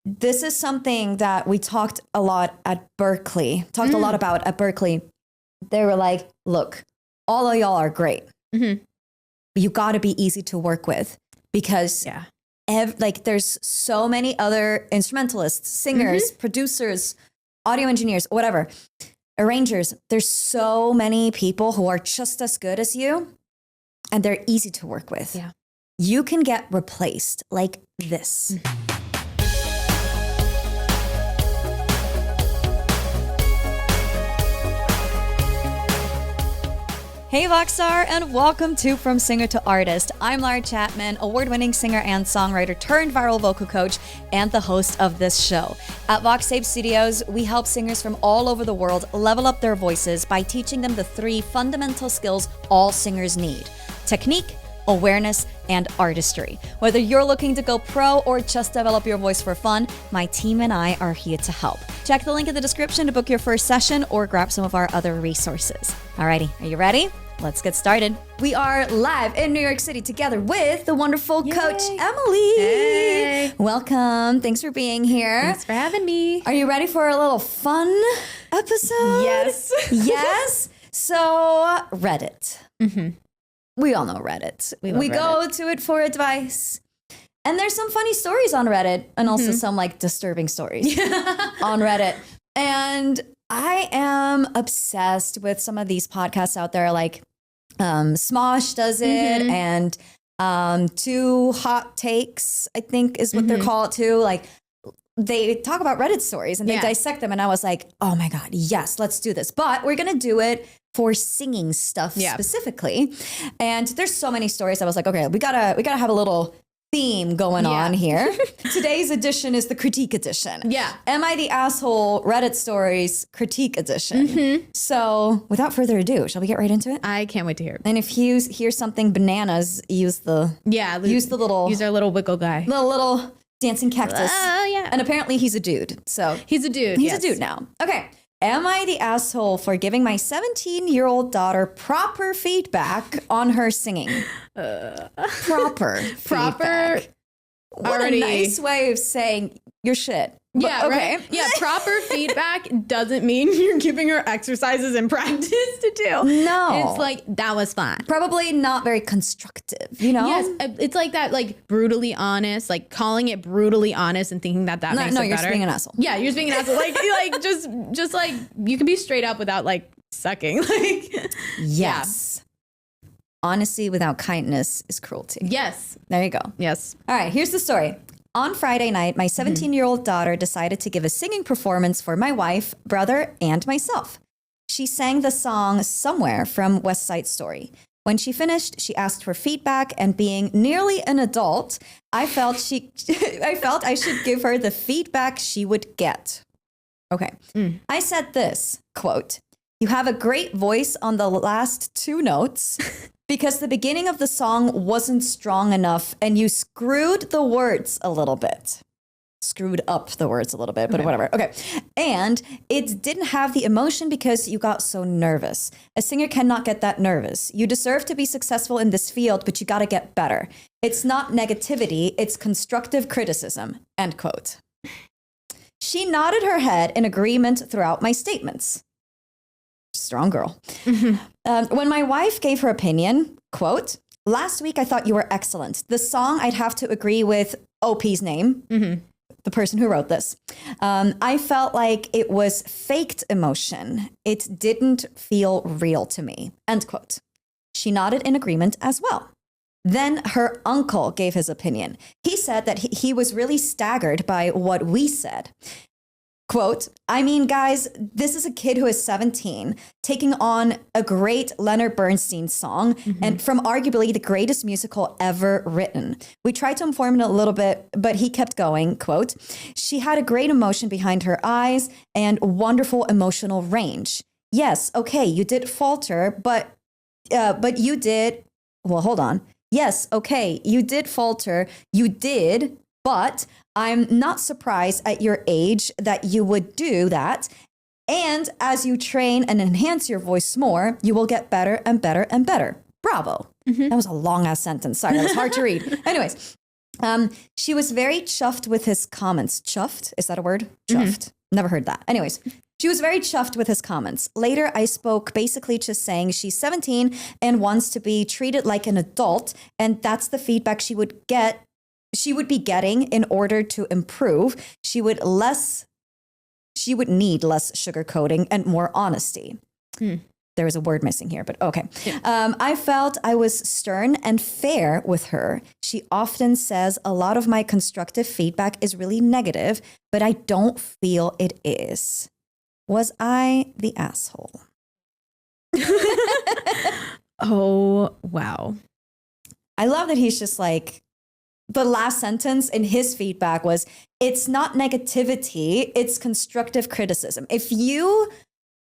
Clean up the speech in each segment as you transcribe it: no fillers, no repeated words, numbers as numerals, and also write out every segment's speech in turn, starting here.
this is something that we talked a lot about at Berkeley. They were like, look, all of y'all are great. Mm-hmm. You got to be easy to work with because there's so many other instrumentalists, singers, producers, audio engineers, whatever, arrangers. There's so many people who are just as good as you and they're easy to work with. Yeah. You can get replaced like this. Hey Voxstar, and welcome to From Singer to Artist. I'm Lara Chapman, award-winning singer and songwriter turned viral vocal coach and the host of this show. At VoxTape Studios, we help singers from all over the world level up their voices by teaching them the 3 fundamental skills all singers need: technique, awareness, and artistry. Whether you're looking to go pro or just develop your voice for fun, my team and I are here to help. Check the link in the description to book your first session or grab some of our other resources. Alrighty, are you ready? Let's get started. We are live in New York City together with the wonderful Coach Emily. Hey. Welcome. Thanks for being here. Thanks for having me. Are you ready for a little fun episode? Yes. Yes? So, Reddit. Mm-hmm. We all know Reddit. We go to it for advice. And there's some funny stories on Reddit and also some like disturbing stories on Reddit. And I am obsessed with some of these podcasts out there, like Smosh does it, and Two Hot Takes, I think is what they're called too. Like they talk about Reddit stories and they dissect them. And I was like, oh my God, yes, let's do this. But we're going to do it for singing stuff specifically. And there's so many stories. I was like, okay, we gotta have a little theme going on here. Today's edition is the critique edition. Yeah. Am I the Asshole Reddit Stories critique edition? So without further ado, shall we get right into it? I can't wait to hear it. And if you hear something bananas, use our little wiggle guy. Little dancing cactus. Yeah. And apparently he's a dude. So he's a dude. He's a dude now. Okay. Am I the asshole for giving my 17-year-old daughter proper feedback on her singing? Proper feedback. What a nice way of saying you're shit. Yeah, okay. Right? Yeah, proper feedback doesn't mean you're giving her exercises and practice to do. No. It's like, that was fine. Probably not very constructive, you know? Yes, it's like that, like, brutally honest, like, calling it brutally honest and thinking that makes it better. No, you're just being an asshole. Yeah, you're just being an asshole. Like just like, you can be straight up without, like, sucking. Like, yes. Yeah. Honesty without kindness is cruelty. Yes. There you go. Yes. All right, here's the story. On Friday night, my 17-year-old daughter decided to give a singing performance for my wife, brother, and myself. She sang the song Somewhere from West Side Story. When she finished, she asked for feedback, and being nearly an adult, I felt I should give her the feedback she would get. Okay. I said this, quote, "You have a great voice on the last 2 notes." Because the beginning of the song wasn't strong enough and you screwed the words a little bit. Screwed up the words a little bit, but whatever. Okay. And it didn't have the emotion because you got so nervous. A singer cannot get that nervous. You deserve to be successful in this field, but you got to get better. It's not negativity, it's constructive criticism. End quote. She nodded her head in agreement throughout my statements. Strong girl. When my wife gave her opinion, quote, "Last week I thought you were excellent. The song, I'd have to agree with OP's name, the person who wrote this. I felt like it was faked emotion. It didn't feel real to me." End quote. She nodded in agreement as well. Then her uncle gave his opinion. He said that he was really staggered by what we said. Quote, "I mean, guys, this is a kid who is 17 taking on a great Leonard Bernstein song and from arguably the greatest musical ever written. We tried to inform him a little bit, but he kept going." Quote, "She had a great emotion behind her eyes and wonderful emotional range. Yes, okay, you did falter, but you did, well, hold on. Yes, okay, you did falter, you did, but I'm not surprised at your age that you would do that. And as you train and enhance your voice more, you will get better and better and better. Bravo." That was a long ass sentence. Sorry, that was hard to read. Anyways, She was very chuffed with his comments. Chuffed? Is that a word? Chuffed. Never heard that. Anyways, she was very chuffed with his comments. Later, I spoke basically just saying she's 17 and wants to be treated like an adult. And that's the feedback she would be getting in order to improve. She would need less sugarcoating and more honesty. There was a word missing here, but okay. Yeah. I felt I was stern and fair with her. She often says a lot of my constructive feedback is really negative, but I don't feel it is. Was I the asshole? Oh, wow. I love that he's just like, the last sentence in his feedback was, it's not negativity, it's constructive criticism. If you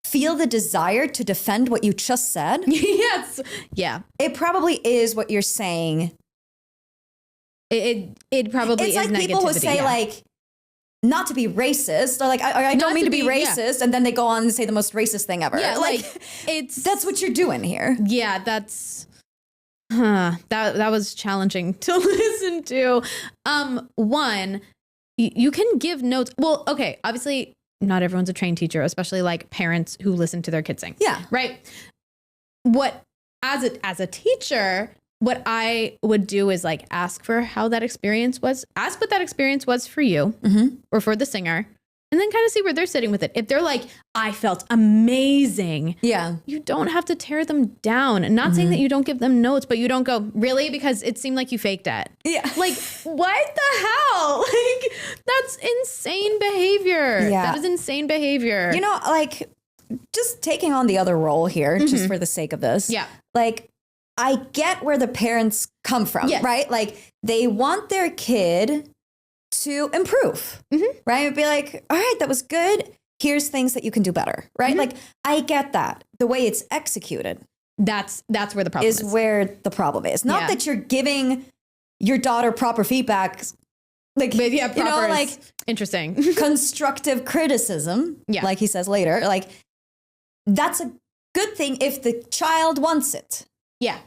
feel the desire to defend what you just said, yes, yeah, it probably is what you're saying. It probably it's is like people who say like, not to be racist. They're like, I don't mean to be racist, and then they go on and say the most racist thing ever. Yeah, like that's what you're doing here. Yeah, that's that was challenging to listen to. One, you can give notes. Well, okay, obviously not everyone's a trained teacher, especially like parents who listen to their kids sing. Yeah. Right. What as a teacher, what I would do is like ask for how that experience was, ask what that experience was for you or for the singer, and then kind of see where they're sitting with it. If they're like, I felt amazing. Yeah. You don't have to tear them down. Not saying that you don't give them notes, but you don't go, really? Because it seemed like you faked it. Yeah. Like, what the hell? Like, that's insane behavior. Yeah. That is insane behavior. You know, like, just taking on the other role here, just for the sake of this. Yeah. Like, I get where the parents come from, right? Like, they want their kid to improve, right? It'd be like, all right, that was good. Here's things that you can do better, right? Like, I get that. The way it's executed. That's where the problem is. Where the problem is. Not that you're giving your daughter proper feedback. Like, but yeah, you know, like interesting. Constructive criticism, like he says later, like that's a good thing if the child wants it. Yeah.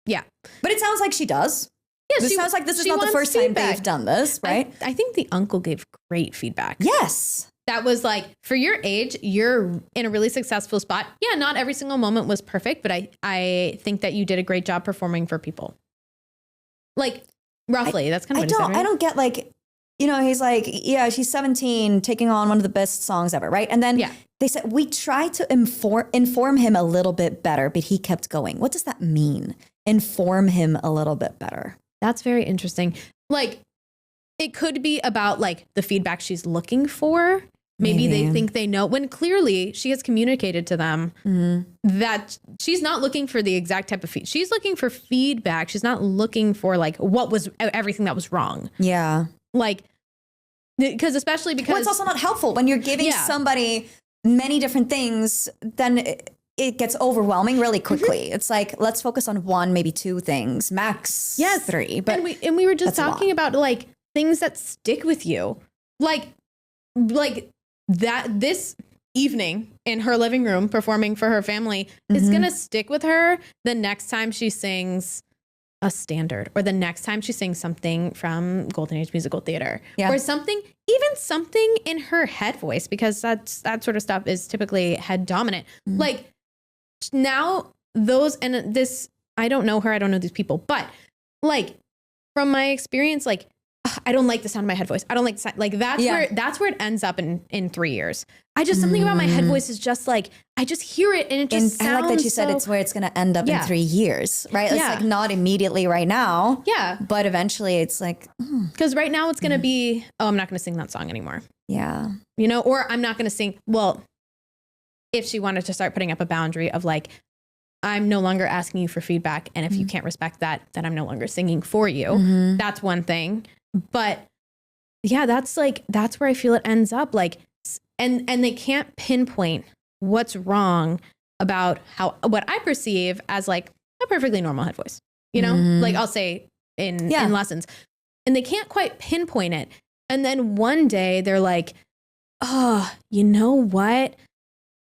Yeah. But it sounds like she does. Yeah, it sounds like this is not the first time they've done this, right? I think the uncle gave great feedback. Yes. That was like, for your age, you're in a really successful spot. Yeah, not every single moment was perfect, but I think that you did a great job performing for people. Like, roughly, that's kind of what he said, right? I don't get like, you know, he's like, yeah, she's 17, taking on one of the best songs ever, right? And then they said, we tried to inform him a little bit better, but he kept going. What does that mean? Inform him a little bit better. That's very interesting. Like, it could be about like the feedback she's looking for. Maybe they think they know, when clearly she has communicated to them that she's not looking for the exact type of feedback. She's looking for feedback. She's not looking for like what was everything that was wrong. Yeah. Like, because especially because it's also not helpful when you're giving somebody many different things, then it gets overwhelming really quickly. It's like, let's focus on one, maybe two things, max 3. But and we were just talking about like things that stick with you. Like that this evening in her living room performing for her family is going to stick with her the next time she sings a standard, or the next time she sings something from Golden Age Musical Theater, or something, even something in her head voice, because that sort of stuff is typically head dominant. Like, now those, and this, I don't know her, I don't know these people, but like from my experience, like, I don't like the sound of my head voice. I don't like the sound, like that's where it ends up in 3 years. I just, something about my head voice is just like, I just hear it and it just sounds. I like that you said it's where it's going to end up in 3 years, right? It's like not immediately right now. Yeah. But eventually it's like. Because right now it's going to be, oh, I'm not going to sing that song anymore. Yeah. You know, or I'm not going to sing. Well, if she wanted to start putting up a boundary of like, I'm no longer asking you for feedback. And if you can't respect that, then I'm no longer singing for you. That's one thing. But yeah, that's where I feel it ends up. Like, and they can't pinpoint what's wrong about what I perceive as like a perfectly normal head voice, you know, like I'll say in lessons, and they can't quite pinpoint it. And then one day they're like, oh, you know what?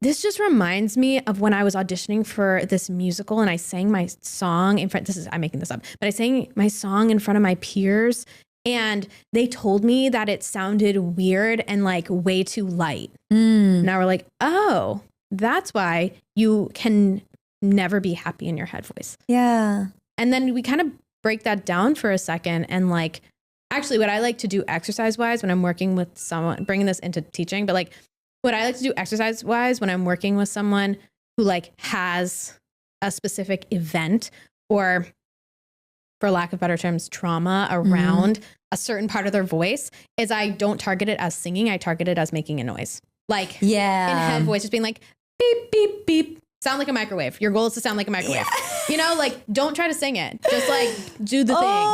this just reminds me of when I was auditioning for this musical and I sang my song in front. I'm making this up, but I sang my song in front of my peers and they told me that it sounded weird and like way too light. Now we're like, oh, that's why you can never be happy in your head voice. Yeah. And then we kind of break that down for a second. And like, actually what I like to do exercise wise when I'm working with someone, bringing this into teaching, but like, what I like to do exercise wise when I'm working with someone who like has a specific event or, for lack of better terms, trauma around a certain part of their voice is I don't target it as singing. I target it as making a noise. Like in head voice, just being like beep, beep, beep. Sound like a microwave. Your goal is to sound like a microwave. You know, like don't try to sing it. Just like do the thing.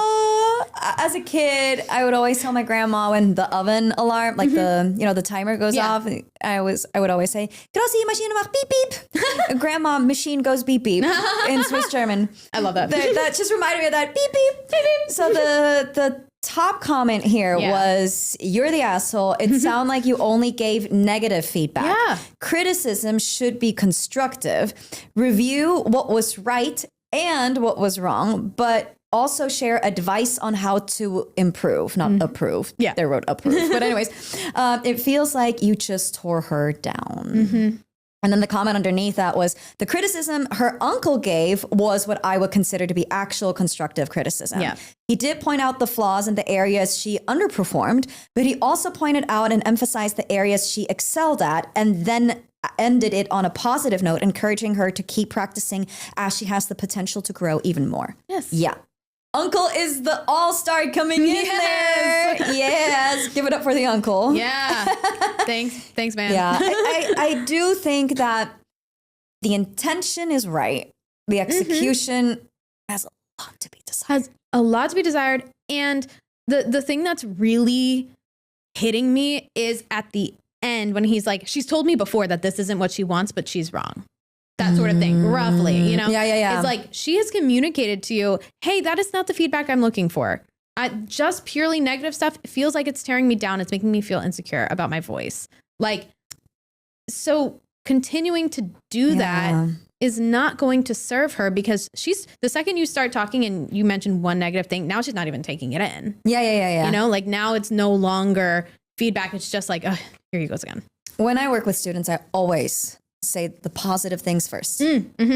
As a kid, I would always tell my grandma when the oven alarm, like the timer goes off. I would always say, "Große Maschine macht beep beep." Grandma, machine goes beep beep in Swiss German. I love that. That just reminded me of that beep beep beep beep. So the top comment here was, "You're the asshole. It sounds like you only gave negative feedback. Yeah. Criticism should be constructive. Review what was right and what was wrong, but also share advice on how to improve, not approve." Yeah. They wrote approve. But anyways, it feels like you just tore her down. And then the comment underneath that was, the criticism her uncle gave was what I would consider to be actual constructive criticism. Yeah. He did point out the flaws in the areas she underperformed, but he also pointed out and emphasized the areas she excelled at, and then ended it on a positive note, encouraging her to keep practicing as she has the potential to grow even more. Yes. Yeah. Uncle is the all-star coming in there. Yes. Give it up for the uncle. Yeah. Thanks, man. Yeah. I do think that the intention is right. The execution has a lot to be desired. Has a lot to be desired. And the thing that's really hitting me is at the end when he's like, she's told me before that this isn't what she wants, but she's wrong. That sort of thing, roughly, you know? Yeah. It's like, she has communicated to you, hey, that is not the feedback I'm looking for. Just purely negative stuff, it feels like it's tearing me down. It's making me feel insecure about my voice. Like, so continuing to do that is not going to serve her, because the second you start talking and you mention one negative thing, now she's not even taking it in. Yeah. You know, like now it's no longer feedback. It's just like, oh, here he goes again. When I work with students, I always say the positive things first.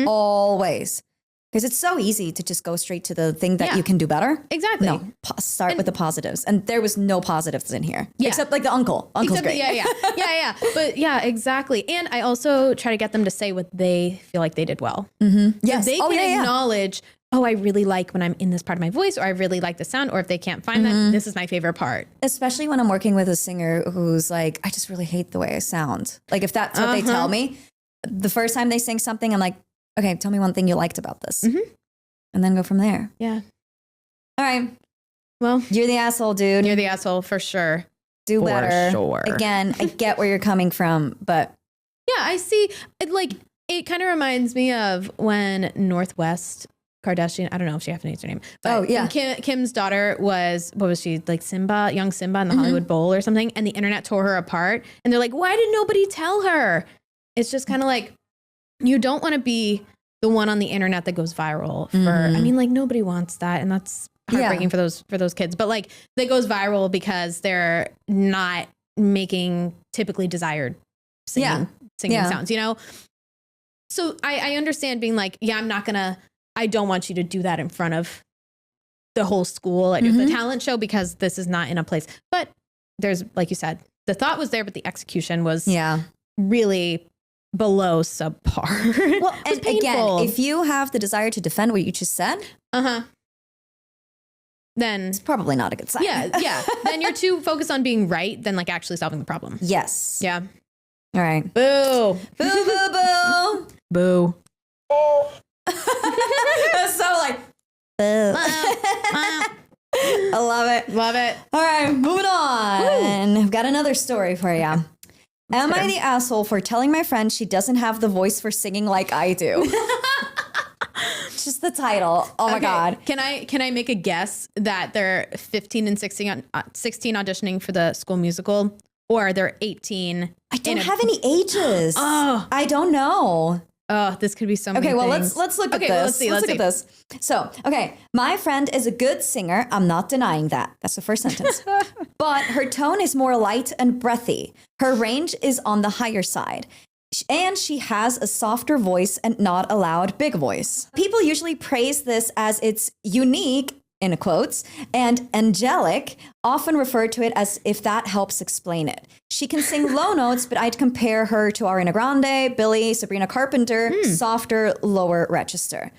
Always. Because it's so easy to just go straight to the thing that you can do better. Exactly. No, start with the positives. And there was no positives in here. Yeah. Except like the uncle. Uncle's great. Yeah. But yeah, exactly. And I also try to get them to say what they feel like they did well. Yes. So they can acknowledge, oh, I really like when I'm in this part of my voice, or I really like the sound, or if they can't find that, this is my favorite part. Especially when I'm working with a singer who's like, I just really hate the way I sound. Like if that's what they tell me, the first time they sing something, I'm like, okay, tell me one thing you liked about this. And then go from there. Yeah. All right. Well, you're the asshole, dude. You're the asshole for sure. Do better. Sure. Again, I get where you're coming from, but yeah, I see. It kind of reminds me of when Northwest Kardashian, I don't know if she hyphenates her name, but Kim's daughter was, what was she, like young Simba in the Hollywood Bowl or something, and the internet tore her apart, and they're like, why did nobody tell her? It's just kind of like, you don't want to be the one on the internet that goes viral for, I mean, like nobody wants that, and that's heartbreaking for those kids, but like that goes viral because they're not making typically desired singing sounds, you know? So I understand being like, I don't want you to do that in front of the whole school at the talent show, because this is not in a place. But there's, like you said, the thought was there, but the execution was really below subpar. Well, and again, if you have the desire to defend what you just said, then it's probably not a good sign. Yeah. Then you're too focused on being right than like actually solving the problem. Yes. Yeah. All right. Boo. Boo, boo, boo. Boo. That's so like, boo. I love it. Love it. All right, moving on. I've got another story for you. Am I the asshole for telling my friend she doesn't have the voice for singing like I do? Just the title. Oh my God. Can I make a guess that they're 15 and 16 auditioning for the school musical? or they're 18. I don't have any ages. Oh. I don't know. Oh, this could be so many Okay, well, things. let's look at this. Well, let's see. Let's look at this. So, okay, my friend is a good singer. I'm not denying that. That's the first sentence. But her tone is more light and breathy. Her range is on the higher side. And she has a softer voice and not a loud, big voice. People usually praise this as it's unique, in quotes, and angelic, often refer to it as if that helps explain it. She can sing low notes, but I'd compare her to Ariana Grande, Billie, Sabrina Carpenter, softer, lower register.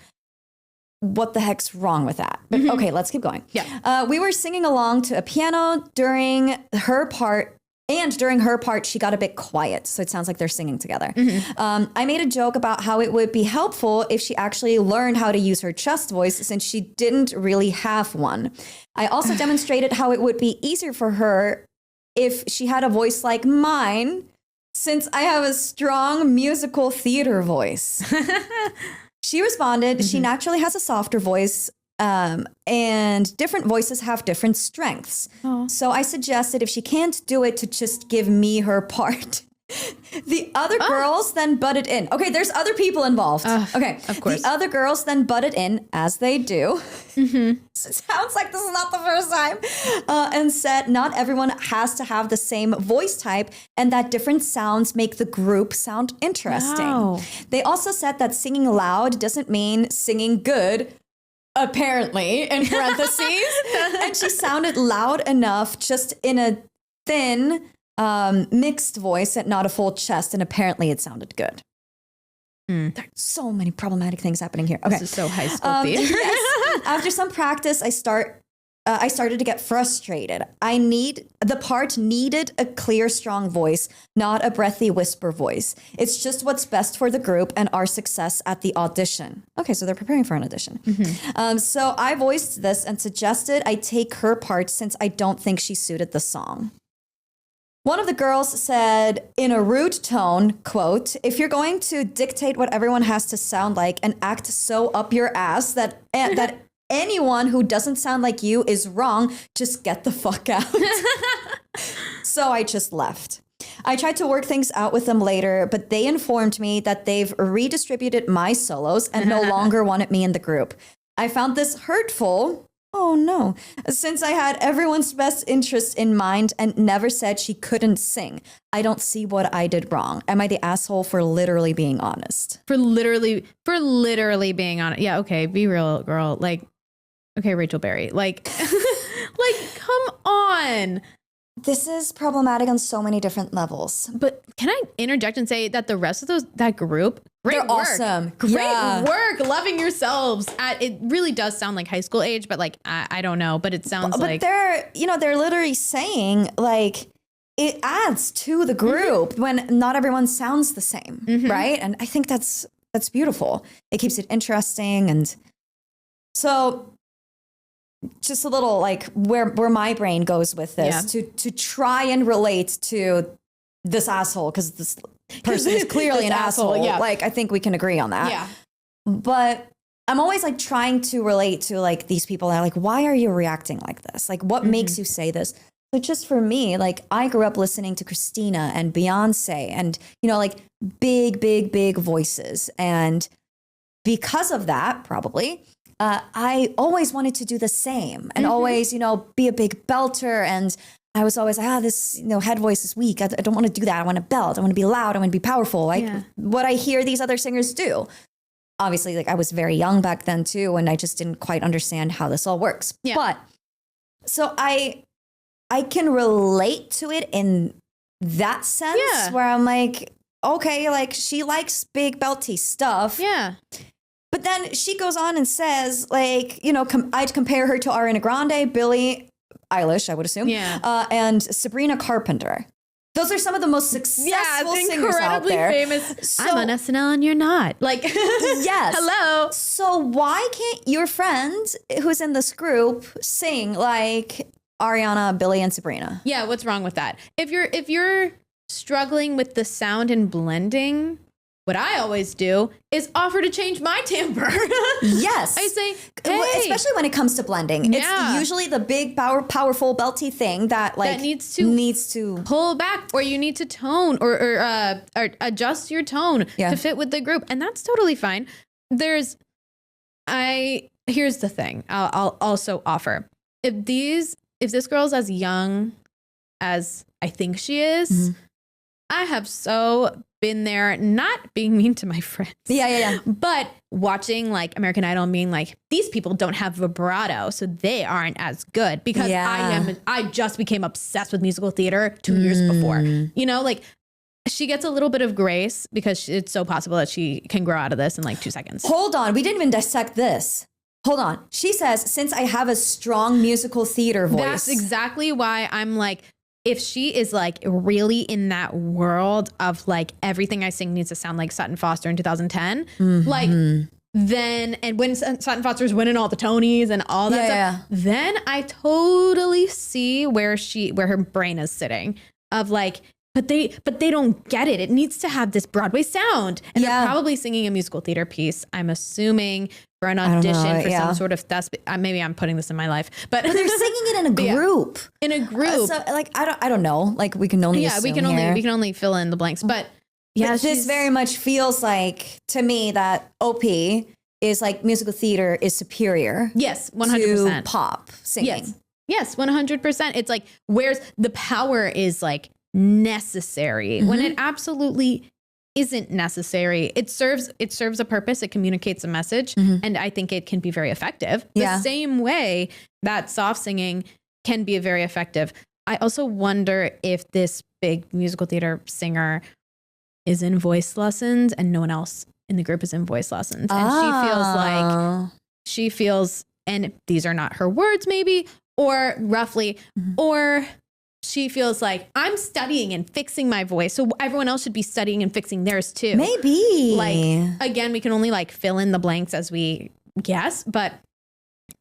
What the heck's wrong with that? But okay, let's keep going. Yeah. We were singing along to a piano during her part. And during her part, she got a bit quiet. So it sounds like they're singing together. I made a joke about how it would be helpful if she actually learned how to use her chest voice since she didn't really have one. I also demonstrated how it would be easier for her if she had a voice like mine, since I have a strong musical theater voice. She responded, she naturally has a softer voice. And different voices have different strengths. Oh. So I suggested if she can't do it to just give me her part. The other girls then butted in. Okay, there's other people involved. Okay, of course. The other girls then butted in, as they do. Sounds like this is not the first time. And said not everyone has to have the same voice type and that different sounds make the group sound interesting. Wow. They also said that singing loud doesn't mean singing good. Apparently, in parentheses. And she sounded loud enough just in a thin, mixed voice and not a full chest. And apparently it sounded good. There's so many problematic things happening here. Okay. This is so high school theater. Yes. After some practice, I started to get frustrated. The part needed a clear, strong voice, not a breathy whisper voice. It's just what's best for the group and our success at the audition. Okay, so they're preparing for an audition. So I voiced this and suggested I take her part since I don't think she suited the song. One of the girls said in a rude tone, quote, if you're going to dictate what everyone has to sound like and act so up your ass that anyone who doesn't sound like you is wrong, just get the fuck out. So I just left. I tried to work things out with them later, but they informed me that they've redistributed my solos and no longer wanted me in the group. I found this hurtful. Oh no, since I had everyone's best interest in mind and never said she couldn't sing. I don't see what I did wrong. Am I the asshole for literally being honest? For literally being honest. Yeah, okay, be real, girl. Like, okay, Rachel Berry. Like, come on. This is problematic on so many different levels. But can I interject and say that the rest of that group, great They're work. Awesome. Great work, loving yourselves. It really does sound like high school age, but like, I don't know, but it sounds like. But they're literally saying like, it adds to the group when not everyone sounds the same, right? And I think that's beautiful. It keeps it interesting. And so just a little like where my brain goes with this to try and relate to this asshole, because this person is clearly an asshole. Yeah. Like, I think we can agree on that. Yeah. But I'm always like trying to relate to like these people that are like, why are you reacting like this? Like, what makes you say this? So just for me, like, I grew up listening to Christina and Beyonce and, like big voices. And because of that, probably, I always wanted to do the same and always, be a big belter. And I was always like, this, head voice is weak. I don't want to do that. I want to belt. I want to be loud. I want to be powerful. Like what I hear these other singers do. Obviously, like I was very young back then too. And I just didn't quite understand how this all works. Yeah. But so I can relate to it in that sense where I'm like, okay, like she likes big belty stuff. Yeah. But then she goes on and says, like, I'd compare her to Ariana Grande, Billie Eilish, I would assume, and Sabrina Carpenter. Those are some of the most successful singers out there. Famous. So, I'm on SNL and you're not. Like, yes. Hello. So why can't your friend who's in this group sing like Ariana, Billie, and Sabrina? Yeah, what's wrong with that? If you're struggling with the sound and blending, what I always do is offer to change my timbre. Yes. I say, hey. Especially when it comes to blending. Yeah. It's usually the big, powerful, belty thing that like that needs to pull back, or you need to tone or adjust your tone to fit with the group. And that's totally fine. Here's the thing I'll also offer. If this girl's as young as I think she is, I have so been there, not being mean to my friends. Yeah. But watching like American Idol and being like, these people don't have vibrato, so they aren't as good because I just became obsessed with musical theater 2 years before. You know, like she gets a little bit of grace because it's so possible that she can grow out of this in like 2 seconds. Hold on. We didn't even dissect this. Hold on. She says, since I have a strong musical theater voice. That's exactly why I'm like, if she is like really in that world of like everything I sing needs to sound like Sutton Foster in 2010, like then, and when Sutton Foster's winning all the Tonys and all that stuff, then I totally see where her brain is sitting of like, but they don't get it. It needs to have this Broadway sound. And they're probably singing a musical theater piece, I'm assuming, for an audition for some sort of maybe I'm putting this in my life, but they're singing it in a group. In a group. So like I don't know. Like we can only assume we can only fill in the blanks. But this very much feels like to me that OP is like musical theater is superior. Yes, 100%. To pop singing. Yes, 100%. It's like where's the power is like necessary when it absolutely isn't necessary. It serves a purpose. It communicates a message. And I think it can be very effective. The same way that soft singing can be very effective. I also wonder if this big musical theater singer is in voice lessons and no one else in the group is in voice lessons. And she feels, and these are not her words maybe, or roughly, or she feels like I'm studying and fixing my voice, so everyone else should be studying and fixing theirs too. Maybe. Like, again, we can only like fill in the blanks as we guess, but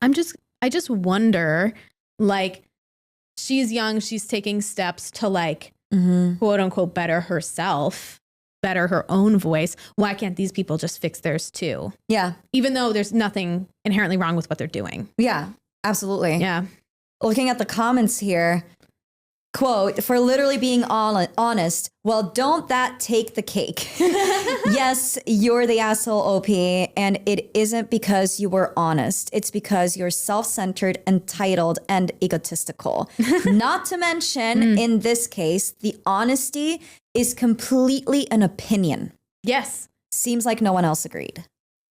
I just wonder, like, she's young, she's taking steps to like, quote unquote, better herself, better her own voice. Why can't these people just fix theirs too? Yeah. Even though there's nothing inherently wrong with what they're doing. Yeah, absolutely. Yeah. Looking at the comments here, quote, for literally being honest, well, don't that take the cake? Yes, you're the asshole, OP, and it isn't because you were honest. It's because you're self-centered, entitled, and egotistical. Not to mention, in this case, the honesty is completely an opinion. Yes. Seems like no one else agreed.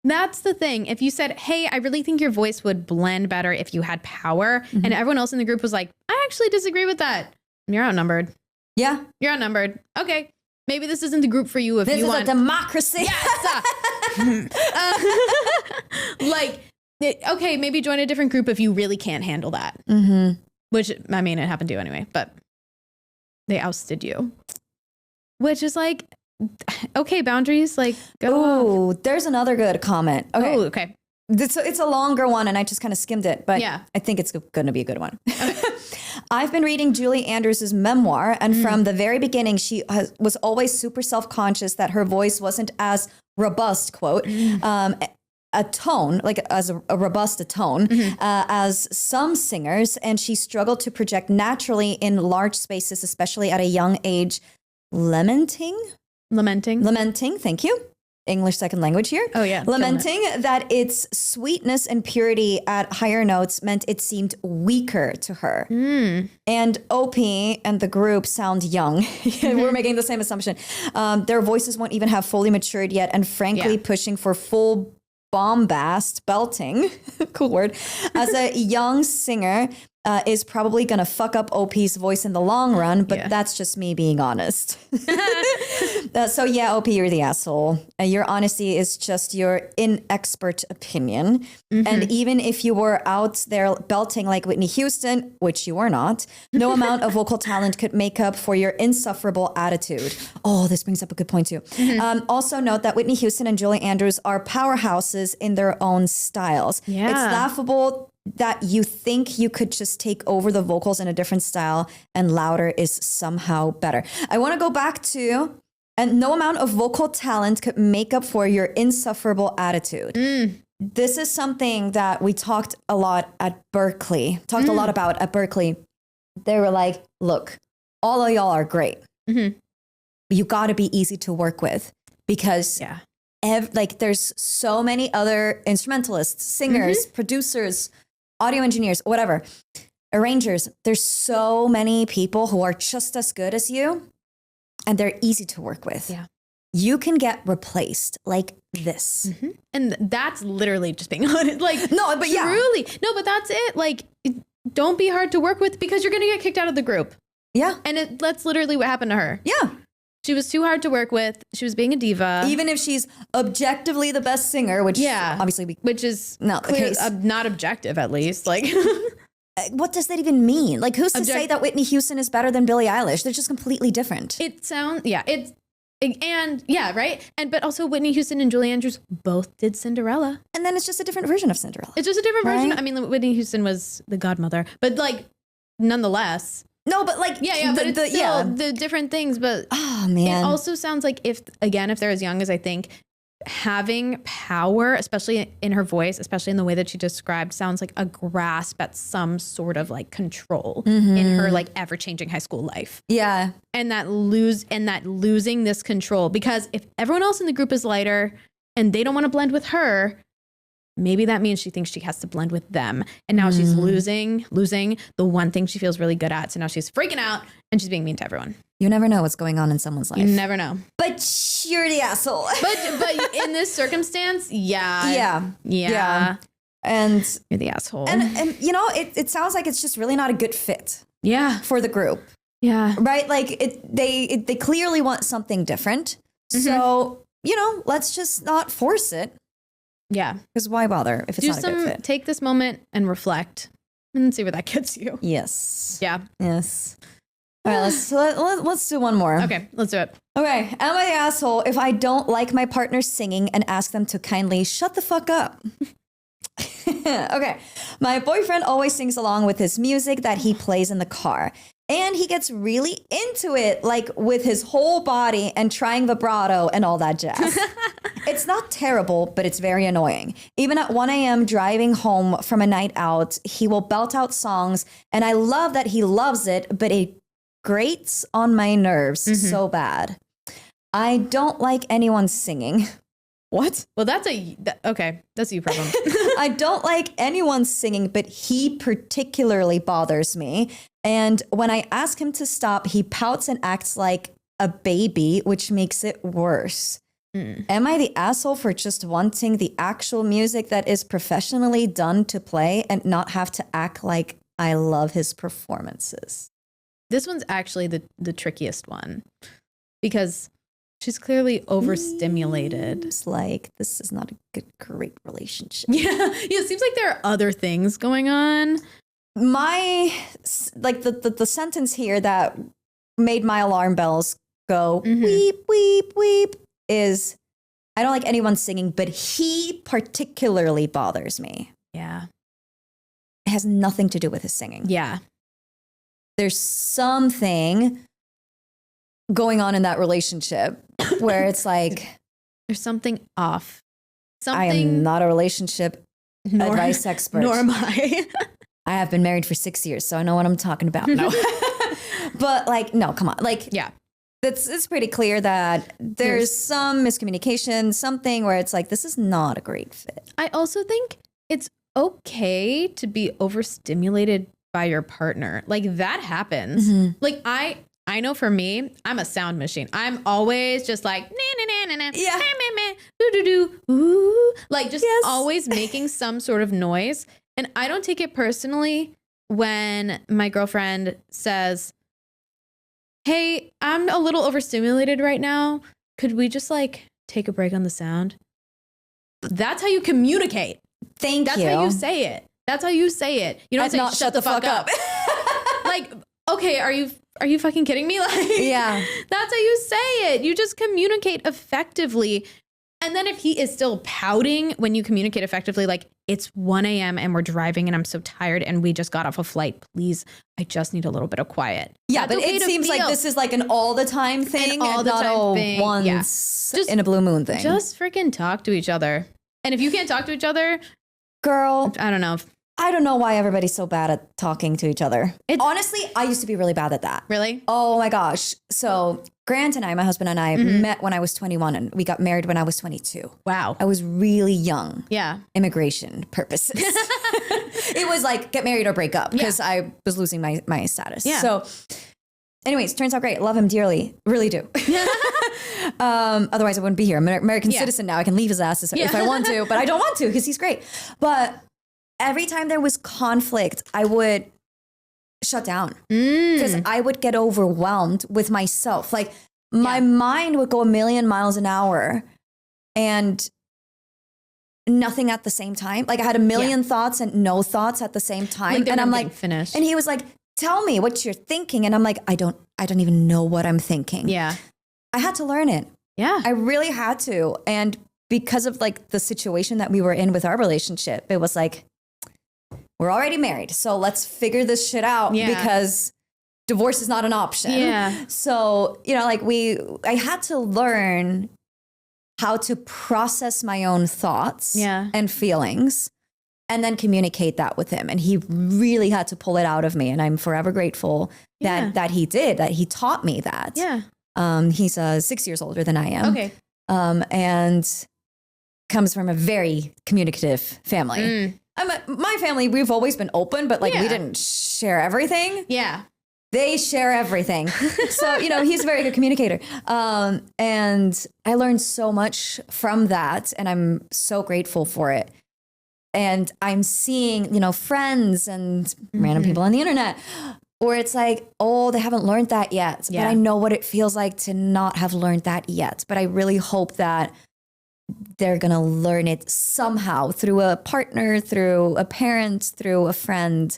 That's the thing. If you said, hey, I really think your voice would blend better if you had power, and everyone else in the group was like, I actually disagree with that. You're outnumbered. Yeah. You're outnumbered. Okay. Maybe this isn't the group for you if you want. This is a democracy. Yes. Okay, maybe join a different group if you really can't handle that. Which, I mean, it happened to you anyway, but they ousted you. Which is like, okay, boundaries, like, go off. There's another good comment. Okay. Ooh, okay. It's a longer one, and I just kind of skimmed it, but I think it's going to be a good one. Okay. I've been reading Julie Andrews' memoir, and from the very beginning, she was always super self-conscious that her voice wasn't as robust, quote, a tone, like as a robust tone, as some singers, and she struggled to project naturally in large spaces, especially at a young age. Lamenting, thank you. English second language here. Oh, yeah. Lamenting that its sweetness and purity at higher notes meant it seemed weaker to her. And OP and the group sound young. We're making the same assumption. Their voices won't even have fully matured yet, and frankly, pushing for full bombast, belting, cool word, as a young singer is probably going to fuck up OP's voice in the long run, but that's just me being honest. So yeah, OP, you're the asshole. Your honesty is just your inexpert opinion. And even if you were out there belting like Whitney Houston, which you are not, no amount of vocal talent could make up for your insufferable attitude. Oh, this brings up a good point too. Also note that Whitney Houston and Julie Andrews are powerhouses in their own styles. Yeah. It's laughable that you think you could just take over the vocals in a different style and louder is somehow better. I want to go back to And no amount of vocal talent could make up for your insufferable attitude. This is something that we talked a lot at Berkeley, a lot about at Berkeley. They were like, look, all of y'all are great. You got to be easy to work with because there's so many other instrumentalists, singers, producers, audio engineers, whatever, arrangers. There's so many people who are just as good as you and they're easy to work with. Yeah. You can get replaced like this. And that's literally just being honest. Like, no, but truly. No, but that's it. Like, don't be hard to work with because you're going to get kicked out of the group. Yeah. And that's literally what happened to her. Yeah. She was too hard to work with. She was being a diva. Even if she's objectively the best singer, which obviously which is not the case. Not objective, at least. Like, what does that even mean? Like, who's to say that Whitney Houston is better than Billie Eilish? They're just completely different. It sounds, right. But also Whitney Houston and Julie Andrews both did Cinderella. And then it's just a different version of Cinderella. It's just a different version. I mean, Whitney Houston was the godmother, but like, nonetheless. No, but like, but it's still the different things. But oh man, it also sounds like if they're as young as I think, having power, especially in her voice, especially in the way that she described, sounds like a grasp at some sort of like control in her like ever changing high school life. Yeah, and that losing this control, because if everyone else in the group is lighter and they don't want to blend with her, maybe that means she thinks she has to blend with them. And now she's losing the one thing she feels really good at. So now she's freaking out and she's being mean to everyone. You never know what's going on in someone's life. You never know. But you're the asshole. But in this circumstance, yeah. And you're the asshole. And you know, it sounds like it's just really not a good fit. Yeah. For the group. Yeah. Right? Like they clearly want something different. So, you know, let's just not force it. Yeah. Because why bother if it's not a good fit? Take this moment and reflect and see where that gets you. Yes. Yeah. Yes. All right, let's do one more. Okay, let's do it. Okay. Am I the asshole if I don't like my partner singing and ask them to kindly shut the fuck up? Okay. My boyfriend always sings along with his music that he plays in the car. And he gets really into it, like with his whole body and trying vibrato and all that jazz. It's not terrible, but it's very annoying. Even at 1 a.m. driving home from a night out, he will belt out songs. And I love that he loves it, but it grates on my nerves so bad. I don't like anyone singing. What? Well, that's that's a you problem. I don't like anyone singing, but he particularly bothers me. And when I ask him to stop, he pouts and acts like a baby, which makes it worse. Am I the asshole for just wanting the actual music that is professionally done to play and not have to act like I love his performances? This one's actually the trickiest one because she's clearly overstimulated. It's like, this is not a great relationship. Yeah, it seems like there are other things going on. The sentence here that made my alarm bells go weep, weep, weep is, I don't like anyone singing, but he particularly bothers me. Yeah. It has nothing to do with his singing. Yeah. There's something going on in that relationship where it's like, there's something off. I am not a relationship advice expert. Nor am I. I have been married for 6 years, so I know what I'm talking about. No. But like, no, come on. Like, yeah. It's pretty clear that there's some miscommunication, something where it's like, this is not a great fit. I also think it's okay to be overstimulated by your partner. Like that happens. Like I know for me, I'm a sound machine. I'm always just like, yeah. Ooh, like just always making some sort of noise. And I don't take it personally when my girlfriend says, hey, I'm a little overstimulated right now. Could we just like take a break on the sound? That's how you communicate. That's how you say it. That's how you say it. You don't say not shut the fuck up. Like, okay, are you fucking kidding me? Like, yeah. That's how you say it. You just communicate effectively. And then if he is still pouting when you communicate effectively, like it's 1 a.m. and we're driving and I'm so tired and we just got off a flight. Please, I just need a little bit of quiet. Yeah, That's but okay it to seems like feel. this is like an all the time thing, all and the not time a thing. once Yeah. Just- in a blue moon thing. Just freaking talk to each other. And if you can't talk to each other, Girl, I don't know. I don't know why everybody's so bad at talking to each other. Honestly, I used to be really bad at that. Really? Oh my gosh. So Grant and I, my husband and I, met when I was 21 and we got married when I was 22. Wow. I was really young. Yeah. Immigration purposes. It was like get married or break up because I was losing my status. Yeah. So anyways, turns out great. Love him dearly. Really do. Otherwise I wouldn't be here. I'm an American citizen now. I can leave his ass if I want to, but I don't want to because he's great. But every time there was conflict, I would shut down because I would get overwhelmed with myself. Like my mind would go a million miles an hour and nothing at the same time. Like I had a million thoughts and no thoughts at the same time. Like and I'm like, finished. and he was like, tell me what you're thinking. And I'm like, I don't even know what I'm thinking. Yeah. I had to learn it. Yeah. I really had to. And because of like the situation that we were in with our relationship, it was like, we're already married. So let's figure this shit out because divorce is not an option. Yeah. So, you know, like I had to learn how to process my own thoughts and feelings and then communicate that with him. And he really had to pull it out of me. And I'm forever grateful that he did, that he taught me that. Yeah. He's 6 years older than I am. Okay. And comes from a very communicative family. My family, we've always been open, but like we didn't share everything. Yeah. They share everything. So, you know, he's a very good communicator. And I learned so much from that. And I'm so grateful for it. And I'm seeing, you know, friends and random people on the internet where it's like, oh, they haven't learned that yet. Yeah. But I know what it feels like to not have learned that yet. But I really hope that they're going to learn it somehow through a partner, through a parent, through a friend,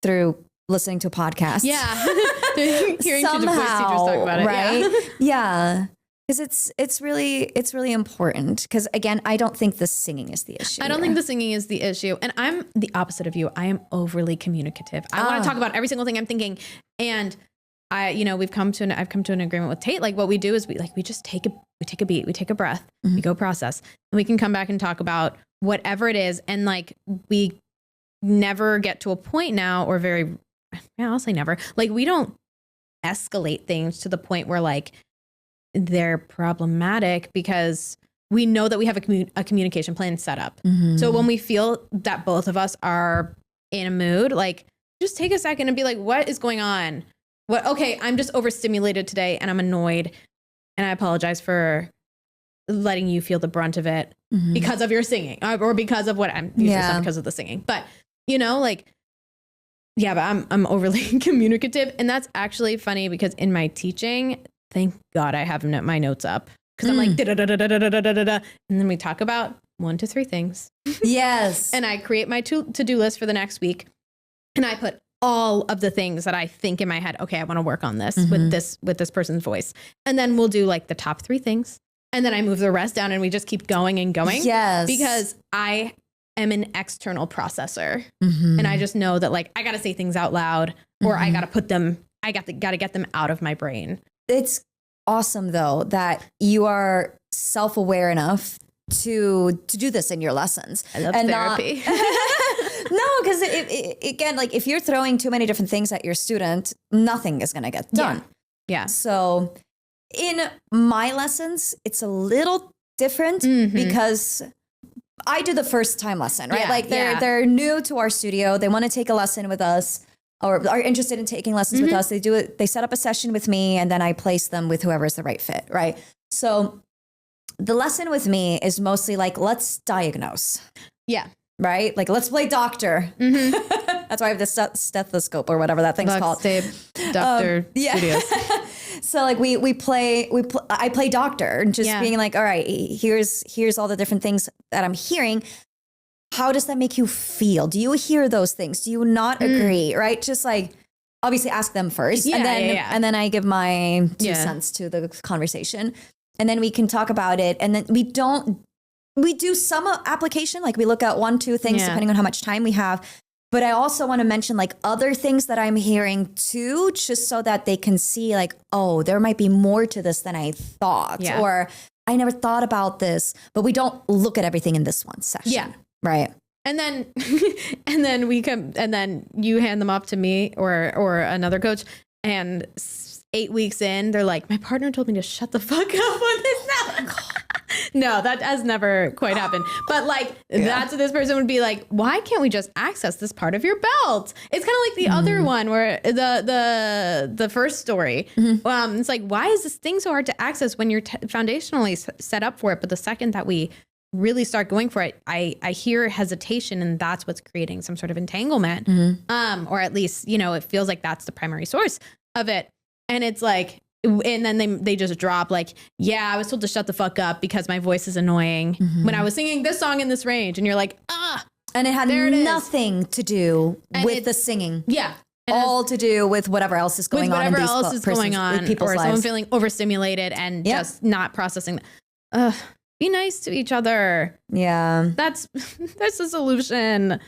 through listening to a podcast. Yeah. Hearing two divorce teachers talk about it. Right? Yeah. Because it's really important. Because again, I don't think the singing is the issue. I don't think the singing is the issue. And I'm the opposite of you. I am overly communicative. I want to talk about every single thing I'm thinking. And I've come to an agreement with Tate. Like what we do is we just take a beat, we take a breath, we go process, and we can come back and talk about whatever it is. And like, we never get to a point now I'll say never, like we don't escalate things to the point where like they're problematic because we know that we have a communication plan set up. So when we feel that both of us are in a mood, like just take a second and be like, what is going on? Okay, I'm just overstimulated today and I'm annoyed and I apologize for letting you feel the brunt of it because of your singing or because of what I'm usually not because of the singing. But you know, like, yeah, but I'm overly communicative. And that's actually funny because in my teaching, thank God I have my notes up because I'm like, da-da-da-da-da-da-da-da. And then we talk about 1 to 3 things. Yes. And I create my to-do list for the next week. And I put all of the things that I think in my head, okay, I want to work on this with this person's voice. And then we'll do like the top 3 things. And then I move the rest down and we just keep going and going. Yes. Because I am an external processor. And I just know that like, I got to say things out loud or I got to put them, I got to get them out of my brain. It's awesome though, that you are self-aware enough to do this in your lessons. I love therapy. No, because again, like if you're throwing too many different things at your student, nothing is going to get done. Yeah. So in my lessons, it's a little different because I do the first time lesson, right? Yeah, like they're new to our studio. They want to take a lesson with us or are interested in taking lessons with us. They set up a session with me and then I place them with whoever is the right fit, right? So the lesson with me is mostly like, let's diagnose. Yeah. Right? Like, let's play doctor. That's why I have the stethoscope or whatever that thing's called. VoxTape, Doctor Studios. So like I play doctor and just being like, all right, here's all the different things that I'm hearing. How does that make you feel? Do you hear those things? Do you not agree? Right? Just like, obviously ask them first. And then I give my 2 cents to the conversation and then we can talk about it. And then we don't we do some application, like we look at 1, 2 things depending on how much time we have. But I also want to mention like other things that I'm hearing too, just so that they can see like, oh, there might be more to this than I thought, or I never thought about this, but we don't look at everything in this one session. Yeah. Right. And then, and then we come, and then you hand them off to me or another coach, and 8 weeks in, they're like, my partner told me to shut the fuck up on this now. No, that has never quite happened. But like, that's what this person would be like, why can't we just access this part of your belt? It's kind of like the other one where the first story, it's like, why is this thing so hard to access when you're foundationally set up for it? But the second that we really start going for it, I hear hesitation, and that's what's creating some sort of entanglement. Or at least, you know, it feels like that's the primary source of it. And it's like, and then they just drop like, yeah, I was told to shut the fuck up because my voice is annoying when I was singing this song in this range. And you're like, and it had nothing to do with the singing. Yeah. All to do with whatever else is going on in these people's or lives. someone feeling overstimulated and just not processing. Be nice to each other. Yeah. That's the solution. You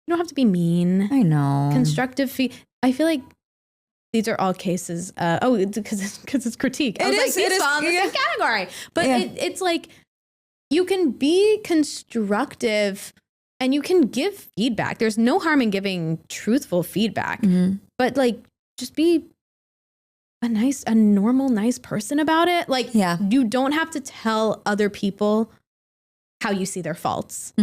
don't have to be mean. I know. Constructive I feel like these are all cases. Because it's critique. It is fall in the same category. But it's like you can be constructive and you can give feedback. There's no harm in giving truthful feedback. But like, just be a normal, nice person about it. Like, you don't have to tell other people how you see their faults.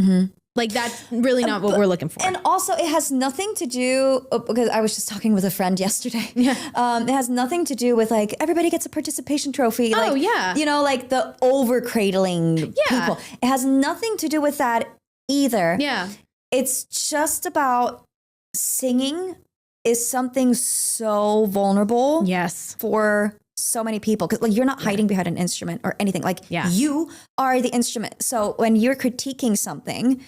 Like, that's really not what we're looking for. And also, it has nothing to do, because I was just talking with a friend yesterday. It has nothing to do with like, everybody gets a participation trophy. Like, you know, like the over cradling people. It has nothing to do with that either. It's just about singing is something so vulnerable. For so many people, because like you're not hiding behind an instrument or anything. Like you are the instrument. So when you're critiquing something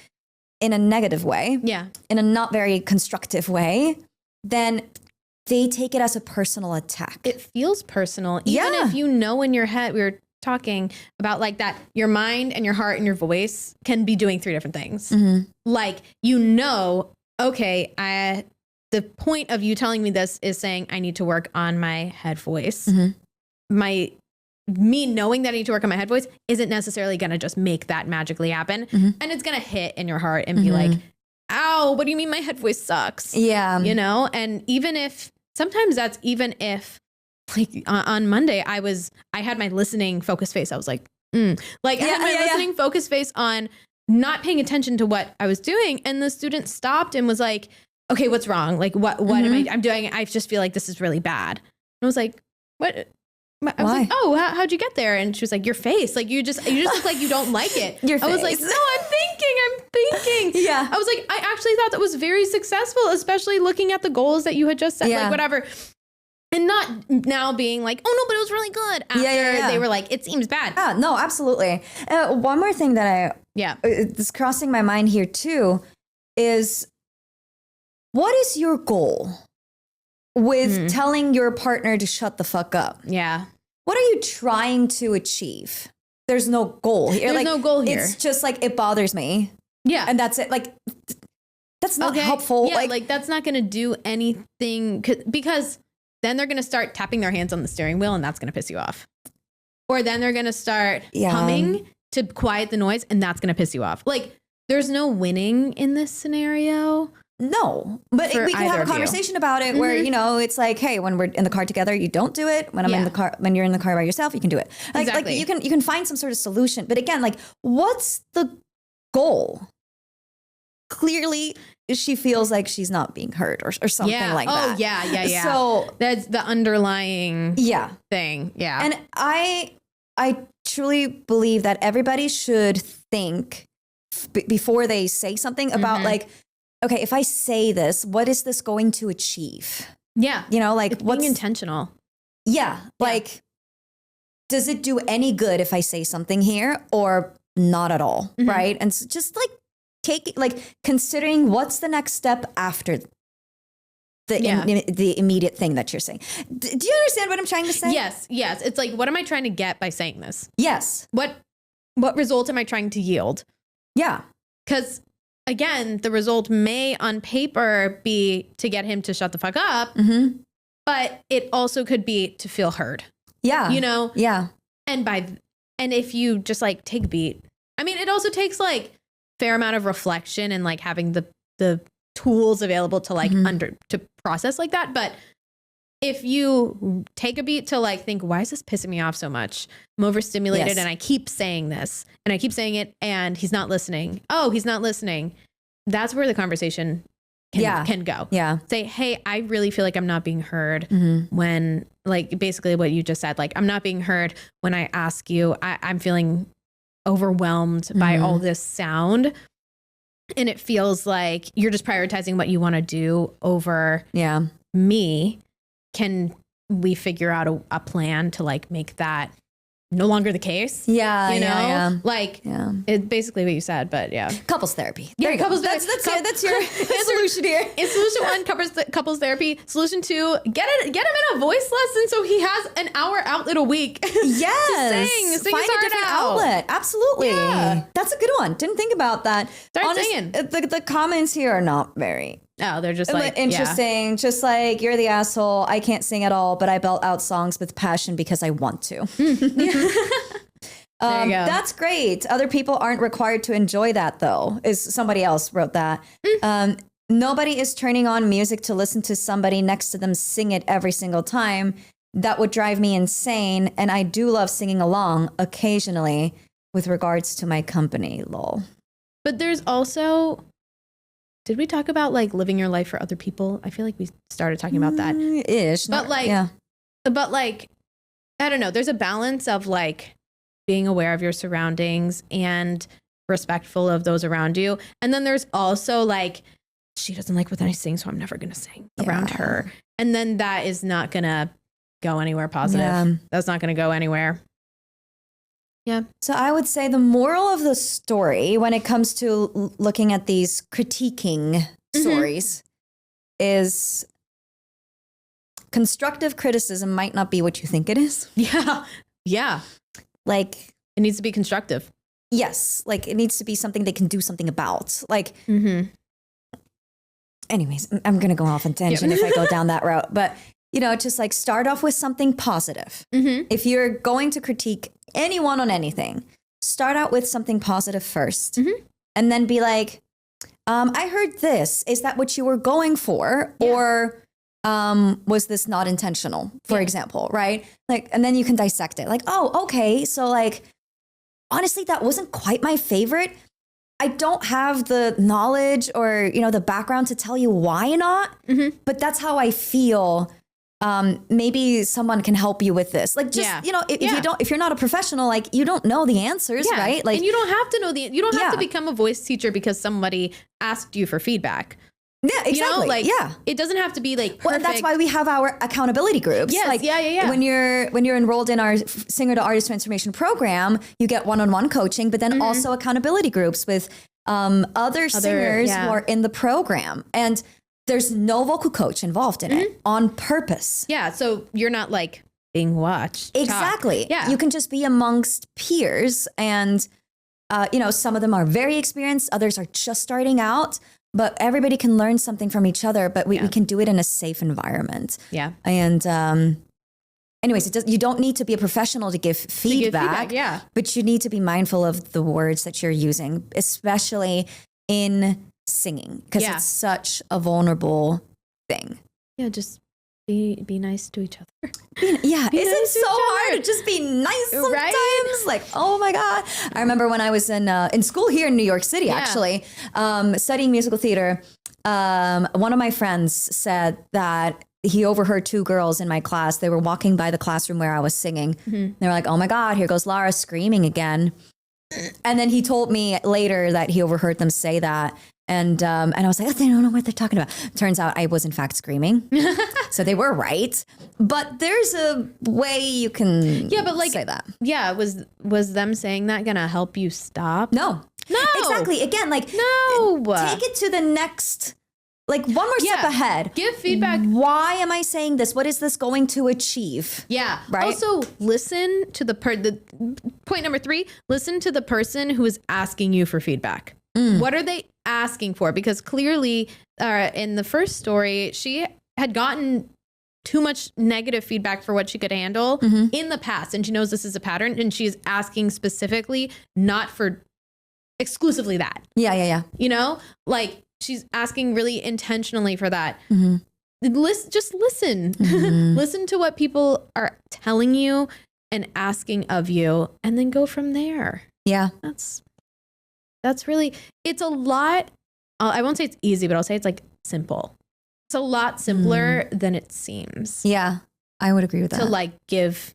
in a negative way, in a not very constructive way, then they take it as a personal attack. It feels personal, even if you know in your head. We were talking about like that. Your mind and your heart and your voice can be doing 3 different things. Like, you know, okay, the point of you telling me this is saying I need to work on my head voice. Me knowing that I need to work on my head voice isn't necessarily going to just make that magically happen. And it's going to hit in your heart and be like, ow, what do you mean my head voice sucks? You know? And even if, sometimes that's even if, like on Monday, I had my listening focus face. I was like, like I had my listening focus face on not paying attention to what I was doing. And the student stopped and was like, okay, what's wrong? Like, what am I'm doing? I just feel like this is really bad. And I was like, what? I was like, oh, how'd you get there? And she was like, your face. Like, you just look like you don't like it. I was like, no, I'm thinking. I was like, I actually thought that was very successful, especially looking at the goals that you had just set, like whatever. And not now being like, oh no, but it was really good. After they were like, it seems bad. No, absolutely. One more thing that is crossing my mind here too is, what is your goal with telling your partner to shut the fuck up? What are you trying to achieve? There's no goal here. There's no goal here. It's just like, it bothers me. And that's it. Like, that's not helpful. Like that's not going to do anything, because then they're going to start tapping their hands on the steering wheel, and that's going to piss you off. Or then they're going to start humming to quiet the noise, and that's going to piss you off. Like, there's no winning in this scenario. No, but we can have a conversation about it where, you know, it's like, hey, when we're in the car together, you don't do it. When I'm in the car, when you're in the car by yourself, you can do it. Like, like you can find some sort of solution. But again, like, what's the goal? Clearly, she feels like she's not being heard or something like that. So that's the underlying thing. And I truly believe that everybody should think before they say something about like, okay, if I say this, what is this going to achieve? You know, like, it's being intentional. Like, does it do any good if I say something here or not at all? Right. And so just like considering what's the next step after the immediate thing that you're saying. Do you understand what I'm trying to say? Yes. It's like, what am I trying to get by saying this? Yes. What result am I trying to yield? Yeah. Because again, the result may on paper be to get him to shut the fuck up, but it also could be to feel heard. Yeah. You know? Yeah. And if you just like take a beat, I mean, it also takes like fair amount of reflection and like having the tools available to like to process like that. But if you take a beat to like think, why is this pissing me off so much? I'm overstimulated and I keep saying this and I keep saying it and he's not listening. Oh, he's not listening. That's where the conversation can go. Yeah. Say, hey, I really feel like I'm not being heard when, like, basically what you just said, like, I'm not being heard when I ask you, I'm feeling overwhelmed by all this sound. And it feels like you're just prioritizing what you want to do over me. Can we figure out a plan to like make that no longer the case? Yeah. You know, like it's basically what you said, but couples therapy. There you go. That's your solution here. It's solution 1, couples therapy. Solution 2, get him in a voice lesson so he has an hour outlet a week. Yes. Sing Find a different outlet. Absolutely. Yeah. That's a good one. Didn't think about that. Start singing. The comments here are not very... Oh, they're just like interesting. Yeah. Just like, you're the asshole. I can't sing at all, but I belt out songs with passion because I want to. That's great. Other people aren't required to enjoy that, though. Somebody else wrote that. Nobody is turning on music to listen to somebody next to them sing it every single time. That would drive me insane. And I do love singing along occasionally with regards to my company, lol. But there's also... Did we talk about like living your life for other people? I feel like we started talking about that. But like, I don't know. There's a balance of like being aware of your surroundings and respectful of those around you. And then there's also like, she doesn't like when I sing, so I'm never going to sing around her. And then that is not going to go anywhere positive. Yeah. That's not going to go anywhere. Yeah. So I would say the moral of the story when it comes to looking at these critiquing stories is constructive criticism might not be what you think it is. Yeah. Yeah. Like, it needs to be constructive. Yes. Like, it needs to be something they can do something about. Like, anyways, I'm going to go off on tangent if I go down that route. But, you know, just like start off with something positive. If you're going to critique anyone on anything, start out with something positive first. And then be like, I heard this. Is that what you were going for? Yeah. Or was this not intentional, for example, right? Like, and then you can dissect it. Like, oh, okay. So like, honestly, that wasn't quite my favorite. I don't have the knowledge or, you know, the background to tell you why not, but that's how I feel. Maybe someone can help you with this. Like, just, you know, if you're not a professional, like, you don't know the answers, right? Like, and you don't have to know you don't have to become a voice teacher because somebody asked you for feedback. Yeah, exactly. You know, like, it doesn't have to be like perfect. Well, that's why we have our accountability groups. Yes, like, When you're enrolled in our Singer to Artist Transformation program, you get one-on-one coaching, but then also accountability groups with other singers who are in the program. And there's no vocal coach involved in it on purpose. Yeah, so you're not like being watched. Exactly. Talk. Yeah. You can just be amongst peers and, you know, some of them are very experienced, others are just starting out, but everybody can learn something from each other, but we can do it in a safe environment. Yeah. And anyways, you don't need to be a professional to give feedback, but you need to be mindful of the words that you're using, especially in singing, because it's such a vulnerable thing. Yeah, just be nice to each other. Isn't it so hard to just be nice sometimes? Right? Like, oh my God. I remember when I was in school here in New York City, actually, studying musical theater, one of my friends said that he overheard 2 girls in my class. They were walking by the classroom where I was singing. They were like, oh my God, here goes Lara screaming again. And then he told me later that he overheard them say that. And I was like, oh, they don't know what they're talking about. Turns out I was in fact screaming. So they were right. But there's a way you can say that. Yeah, was them saying that gonna help you stop? No. Exactly. Again, like, take it to the next like one more step ahead. Give feedback. Why am I saying this? What is this going to achieve? Yeah. Right. Also, listen to the point number 3, listen to the person who is asking you for feedback. What are they asking for? Because clearly in the first story, she had gotten too much negative feedback for what she could handle in the past. And she knows this is a pattern, and she's asking specifically not for exclusively that. Yeah. You know, like she's asking really intentionally for that. Just listen. Listen to what people are telling you and asking of you, and then go from there. Yeah. That's really, it's a lot. I won't say it's easy, but I'll say it's like simple. It's a lot simpler than it seems. Yeah, I would agree with that. To like give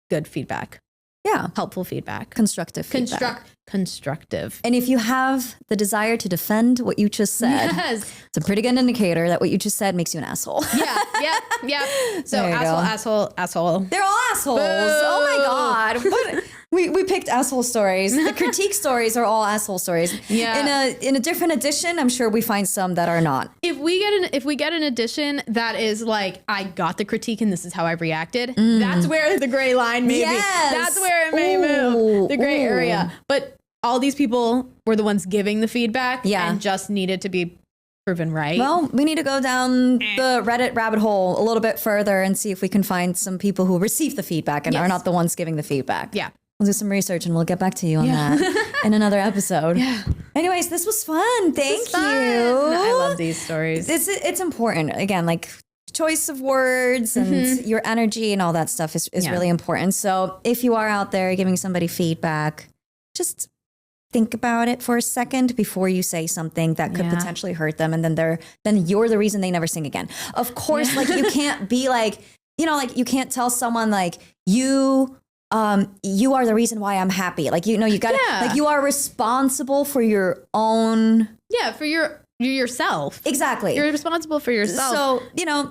good feedback. Yeah. Helpful feedback. Constructive feedback. Constructive. And if you have the desire to defend what you just said, it's a pretty good indicator that what you just said makes you an asshole. Yeah. So There you go. asshole. They're all assholes. Boo. Oh my God. What? We picked asshole stories. The critique stories are all asshole stories. Yeah. In a different edition, I'm sure we find some that are not. If we get an edition that is like, I got the critique and this is how I reacted, that's where the gray line may be. That's where it may move. The gray area. But all these people were the ones giving the feedback and just needed to be proven right. Well, we need to go down the Reddit rabbit hole a little bit further and see if we can find some people who receive the feedback and are not the ones giving the feedback. Yeah. We'll do some research and we'll get back to you on that in another episode. Yeah. Anyways, this was fun. Thank you. I love these stories. It's important. Again, like choice of words and your energy and all that stuff is really important. So if you are out there giving somebody feedback, just think about it for a second before you say something that could potentially hurt them. And then you're the reason they never sing again. Of course, like you can't be like, like you can't tell someone like you are the reason why I'm happy. Like, you gotta, like you are responsible for your own. Yeah. For yourself. Exactly. You're responsible for yourself. So,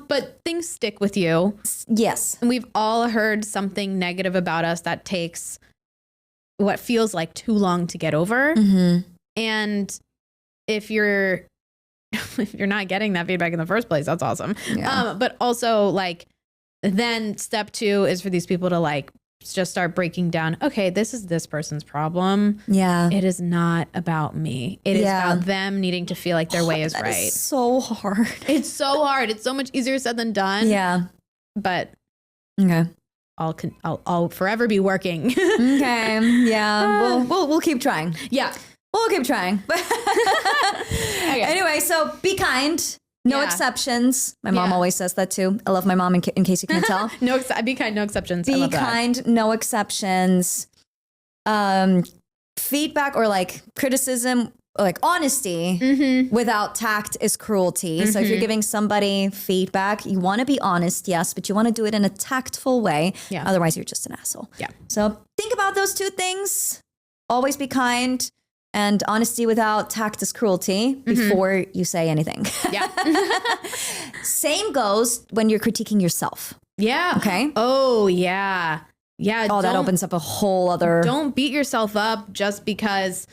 but things stick with you. Yes. And we've all heard something negative about us that takes what feels like too long to get over. And if you're not getting that feedback in the first place, that's awesome. Yeah. But also like, then step 2 is for these people to like, just start breaking down, okay, this is this person's problem. Yeah. It is not about me. It is about them neading to feel like their way is right. Is so hard. It's so hard. It's so much easier said than done. Yeah. But okay. I'll forever be working. Okay. Yeah. We'll keep trying. Yeah. We'll keep trying. Okay. Anyway, so be kind. No exceptions. My mom always says that too. I love my mom in case you can't tell. Be kind, no exceptions. Be kind, no exceptions. Feedback or like criticism, or like honesty without tact is cruelty. So if you're giving somebody feedback, you want to be honest, yes, but you want to do it in a tactful way. Yeah. Otherwise, you're just an asshole. Yeah. So think about those 2 things. Always be kind. And honesty without tact is cruelty before you say anything. Yeah. Same goes when you're critiquing yourself. Yeah. Okay. Oh, yeah. Yeah. Oh, that opens up a whole other. Don't beat yourself up just because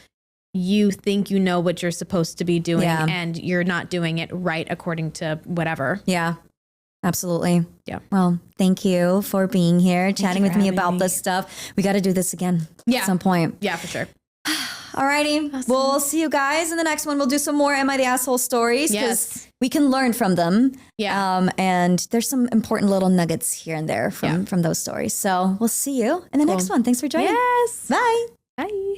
you think you know what you're supposed to be doing and you're not doing it right according to whatever. Yeah. Absolutely. Yeah. Well, thank you for being here, chatting with me about this stuff. We got to do this again at some point. Yeah, for sure. Alrighty. Awesome. We'll see you guys in the next one. We'll do some more Am I the Asshole stories because we can learn from them. Yeah. And there's some important little nuggets here and there from those stories. So we'll see you in the next one. Thanks for joining. Yes. Bye. Bye.